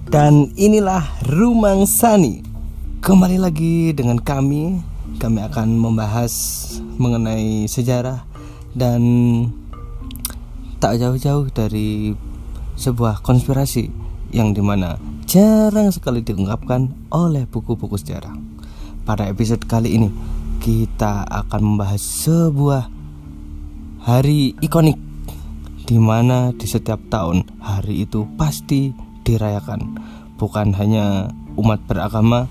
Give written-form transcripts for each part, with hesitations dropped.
Dan inilah Rumang Sani. Kembali lagi dengan kami. Kami akan membahas mengenai sejarah dan tak jauh-jauh dari sebuah konspirasi yang dimana jarang sekali diungkapkan oleh buku-buku sejarah. Pada episode kali ini kita akan membahas sebuah hari ikonik dimana di setiap tahun hari itu pasti dirayakan. Bukan hanya umat beragama,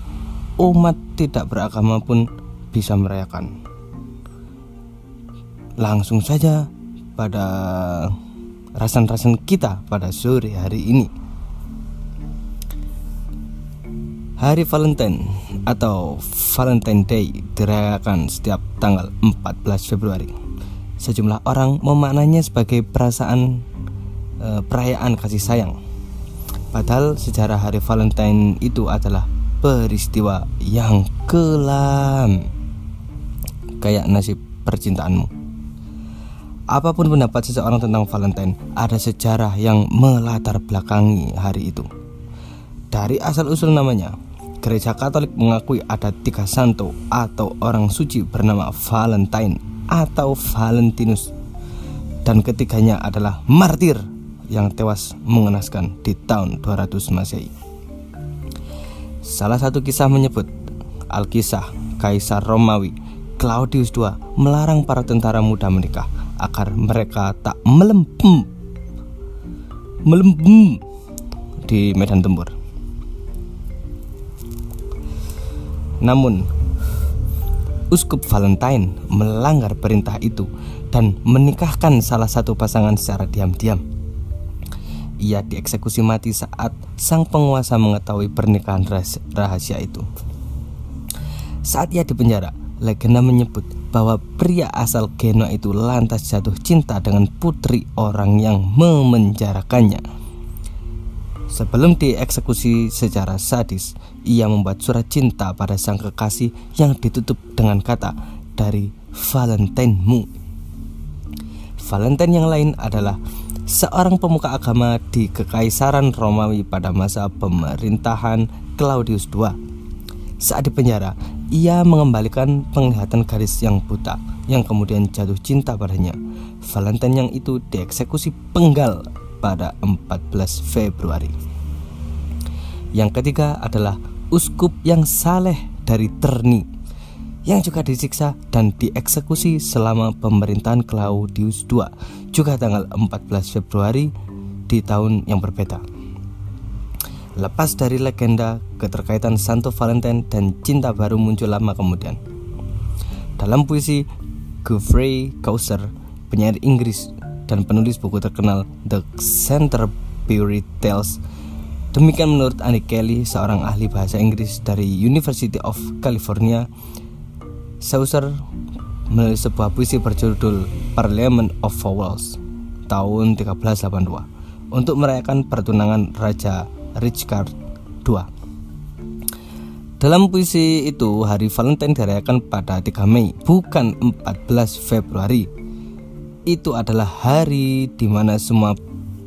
umat tidak beragama pun bisa merayakan. Langsung saja pada rasan-rasan kita pada sore hari ini. Hari Valentine atau Valentine Day dirayakan setiap tanggal 14 Februari. Sejumlah orang memaknainya sebagai perayaan kasih sayang. Padahal sejarah hari Valentine itu adalah peristiwa yang kelam, kayak nasib percintaanmu. Apapun pendapat seseorang tentang Valentine, ada sejarah yang melatar belakangi hari itu. Dari asal-usul namanya, Gereja Katolik mengakui ada 3 santo atau orang suci bernama Valentine atau Valentinus, dan ketiganya adalah martir yang tewas mengenaskan di tahun 200 Masehi. Salah satu kisah menyebut Alkisah Kaisar Romawi Claudius II melarang para tentara muda menikah agar mereka tak melempem di medan tempur. Namun Uskup Valentine melanggar perintah itu dan menikahkan salah satu pasangan secara diam-diam. Ia dieksekusi mati saat sang penguasa mengetahui pernikahan rahasia itu. Saat ia dipenjara, legenda menyebut bahwa pria asal Genoa itu lantas jatuh cinta dengan putri orang yang memenjarakannya. Sebelum dieksekusi secara sadis, ia membuat surat cinta pada sang kekasih yang ditutup dengan kata "dari Valentine-mu". Valentine yang lain adalah seorang pemuka agama di Kekaisaran Romawi pada masa pemerintahan Claudius II. Saat di penjara, ia mengembalikan penglihatan gadis yang buta yang kemudian jatuh cinta padanya. Valentine yang itu dieksekusi penggal pada 14 Februari. Yang ketiga adalah uskup yang saleh dari Terni, yang juga disiksa dan dieksekusi selama pemerintahan Claudius II, juga tanggal 14 Februari di tahun yang berbeda. Lepas dari legenda, keterkaitan Santo Valentine dan cinta baru muncul lama kemudian. Dalam puisi Geoffrey Chaucer, penyair Inggris dan penulis buku terkenal The Canterbury Tales, demikian menurut Annie Kelly, seorang ahli bahasa Inggris dari University of California, Chaucer menulis sebuah puisi berjudul Parliament of Fowls tahun 1382 untuk merayakan pertunangan Raja Richard II. Dalam puisi itu, hari Valentine dirayakan pada 3 Mei, bukan 14 Februari. Itu adalah hari di mana semua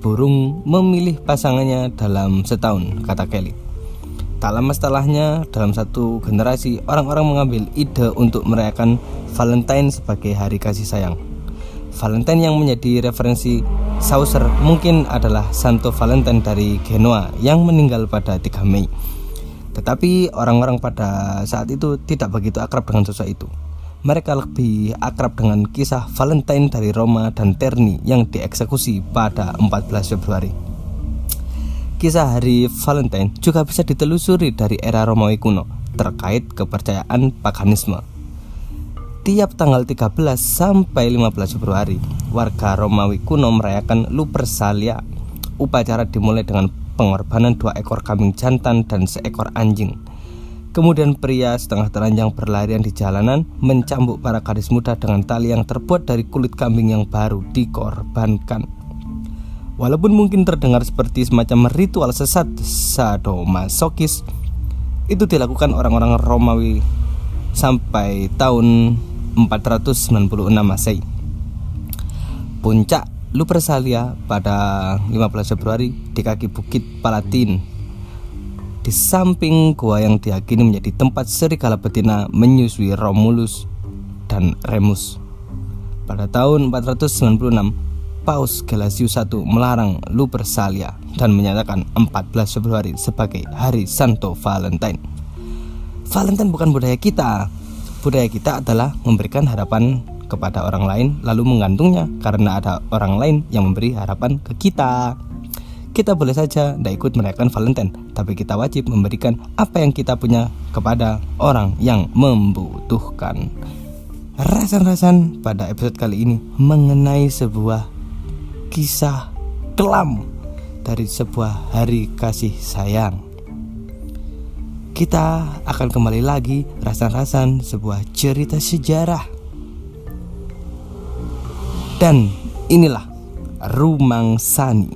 burung memilih pasangannya dalam setahun, kata Kelly. Tak lama setelahnya, dalam satu generasi, orang-orang mengambil ide untuk merayakan Valentine sebagai hari kasih sayang. Valentine yang menjadi referensi Chaucer mungkin adalah Santo Valentine dari Genoa yang meninggal pada 3 Mei. Tetapi orang-orang pada saat itu tidak begitu akrab dengan sosok itu. Mereka lebih akrab dengan kisah Valentine dari Roma dan Terni yang dieksekusi pada 14 Februari. Kisah hari Valentine juga bisa ditelusuri dari era Romawi kuno terkait kepercayaan paganisme. Tiap tanggal 13 sampai 15 Februari, warga Romawi kuno merayakan Lupercalia. Upacara dimulai dengan pengorbanan 2 ekor kambing jantan dan seekor anjing. Kemudian pria setengah telanjang berlarian di jalanan mencambuk para gadis muda dengan tali yang terbuat dari kulit kambing yang baru dikorbankan. Walaupun mungkin terdengar seperti semacam ritual sesat sadomasokis, itu dilakukan orang-orang Romawi sampai tahun 496 Masehi. Puncak Lupercalia pada 15 Februari di kaki Bukit Palatin, di samping gua yang diyakini menjadi tempat serigala betina menyusui Romulus dan Remus. Pada tahun 496, Paus Gelasius I melarang Lupercalia dan menyatakan 14 Februari sebagai hari Santo Valentine. Valentine bukan budaya kita. Budaya kita adalah memberikan harapan kepada orang lain lalu menggantungnya karena ada orang lain yang memberi harapan ke kita. Kita boleh saja tidak ikut merayakan Valentine, tapi kita wajib memberikan apa yang kita punya kepada orang yang membutuhkan. Rasan-rasan pada episode kali ini mengenai sebuah kisah kelam dari sebuah hari kasih sayang. Kita akan kembali lagi rasan-rasan sebuah cerita sejarah. Dan inilah Rumang Sani.